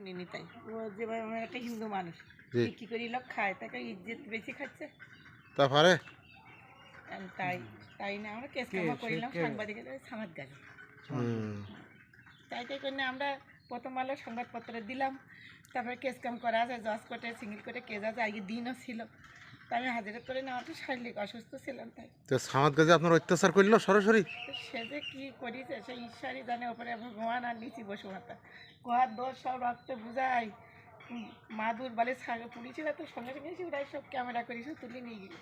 শুনিনি তাই ও যেভাবে আমার একটা হিন্দু মানুষ বিক্রি করি লোক খায় তাকে ইজ্জত বেশি খাচ্ছে তারপরে তাই তাই না আমরা কেস কামা করিলাম সাংবাদিকের সামাদ গাছে তাই করে আমরা প্রথম আলো সংবাদপত্র দিলাম তারপরে কেস কাম করা আছে জজ কোর্টে সিঙ্গেল কোর্টে কেস আছে আগে দিনও ছিল তাই আমি হাজিরা করে নেওয়াটা শারীরিক অসুস্থ ছিলাম তাই তো সামাদ গাজী আপনার অত্যাচার করলো সরাসরি? সে যে কী করিছে সে ঈশ্বরই জানে, ওপরে ভগবান আর নিচি বসুমাতা কোহার দোষ সব রক্তে বুঝাই মাদুর বলে পুলিশেরা তো সঙ্গে সঙ্গে এসে ওরাই সব ক্যামেরা করে সব তুলে নিয়ে গেল।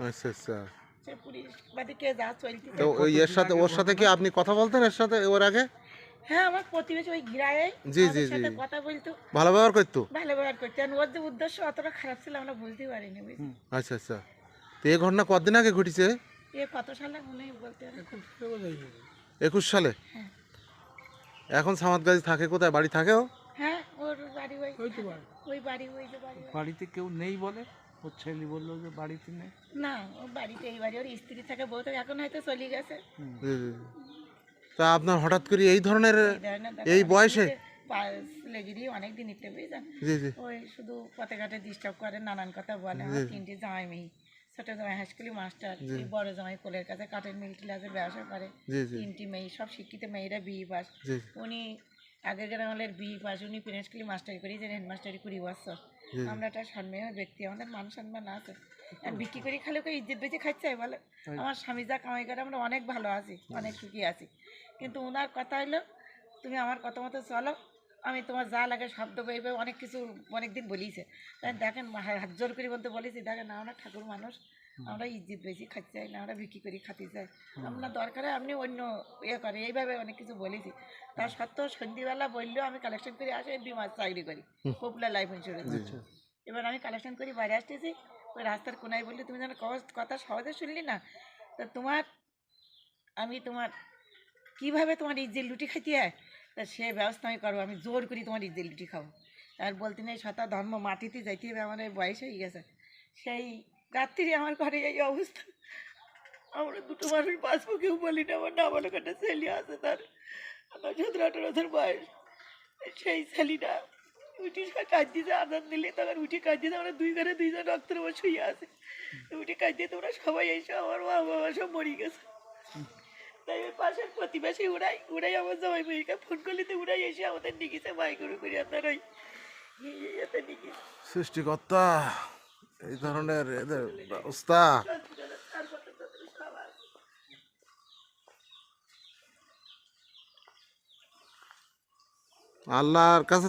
আচ্ছা আচ্ছা। সে পুলিশ বাদে কে যা চলতে তো ওই ওর সাথে কি আপনি কথা বলতেন এর সাথে ওর আগে? হ্যাঁ আমার প্রতিবেশী ওই ঘিরায় জি জি জি কথা বলতো, ভালো ব্যবহার করতো? ভালো ব্যবহার করতো। আর ওর যে উদ্দেশ্য অতটা খারাপ ছিল আমরা বুঝতেই পারিনি। আচ্ছা আচ্ছা। তো এই ঘটনা কতদিন আগে ঘটেছে? এ কত সালে মনে বলতে 21 সালে। হ্যাঁ। এখন সামাদ গাজী থাকে কোথায়? বাড়ি থাকেও? হ্যাঁ ওর বাড়ি ওই বাড়ি ওই যে বাড়ি বাড়িতে কেউ নেই বলে ওর ছেলে বললো যে বাড়িতে নেই। না ও বাড়িতে এই বাড়ি ওর স্ত্রী থাকে বউ থাকে, এখন হয়তো চলে গেছে। তা আপনার হঠাৎ করে এই ধরনের এই বয়সে লেগেরই অনেক দিন ইতে বুঝলেন জি জি ওই শুধু পথে ঘাটে ডিস্টার্ব করে নানান কথা বলে। আমার 3টে জামাই মেয়ে, ছোট জামাই হাইস্কুলি মাস্টার, এই বড় জামাই কোলের কাছে কাঠের মিল টিলাসের ব্যবসা করে, 3টি মেয়ে সব শিক্ষিত মেয়েরা বিয়ে পাস। উনি আগের গ্রামের বিয়ে পাস, উনি প্রিন্সকুলি মাস্টারি করি যে হেডমাস্টারি 20 বছর। আমরা একটা সম্মানীয় ব্যক্তি, আমাদের মান সম্মান আছে। আর বিক্রি করি খালি ওকে ইজ্জত বেঁচে খাচ্ছে বলে আমার স্বামী যা কামাই করে আমরা অনেক ভালো আছি, অনেক সুখী আছি। কিন্তু ওনার কথা হলো তুমি আমার কথা মতো চলো, আমি তোমার যা লাগে শব্দ বইবে অনেক কিছু অনেক দিন বলিছে। তাই দেখেন হাত জোর করে বলতে বলেছি দেখেন আমরা ঠাকুর মানুষ, আমরা ইজ্জত বেশি খাতে চাই না, আমরা বিক্রি করি খাতে চাই, আপনার দরকারে আপনি অন্য ইয়ে করে এইভাবে অনেক কিছু বলেছি। তার সত্ত্বেও সন্ধ্যেবেলা বললেও আমি কালেকশন করে আসে বিমার চাকরি করি পপুলার লাইফ ইন্স্যুরেন্স। এবার আমি কালেকশন করি বাইরে আসতেছি, ওই রাস্তার কোনায় বললি তুমি যেন কথা সহজে শুনলি না, তা আমি তোমার কীভাবে তোমার ইজ্জত লুটি খাইতে হয় তা সে ব্যবস্থা আমি করবো, আমি জোর করি তোমার ইজ্জত লুটি খাবো। আর বলতে নেই সতা ধর্ম মাটিতে যাইতে হবে, আমার বয়স হয়ে গেছে। সেই রাত্রি আমার ঘরে এই অবস্থা, আমরা দুটো মানুষ বাঁচবো কেউ বলি না। আমার নাবালক একটা ছেলে আছে, তার আমার 17-18 বছর বয়স। সেই ছেলেটা উঠি কাজ দিতে আদান দিলে তখন উঠি কাজ দিতে আমরা দুই ঘরে 2জন রক্তের উপর শুয়ে আছে। উঠি কাজ দিয়ে তোমরা সবাই এসে আমার মা বাবা সব মরে গেছে। তাই ওই পাশের প্রতিবেশী উড়াই আমার জামাই মেয়েকে ফোন করলে তো উড়াই এসে আমাদের নিকিছে মাই গরু করে আপনার ওই ইয়েতে নিকিছে। সৃষ্টিকর্তা এই ধরনের এদের ব্যবস্থা আল্লাহর কাছে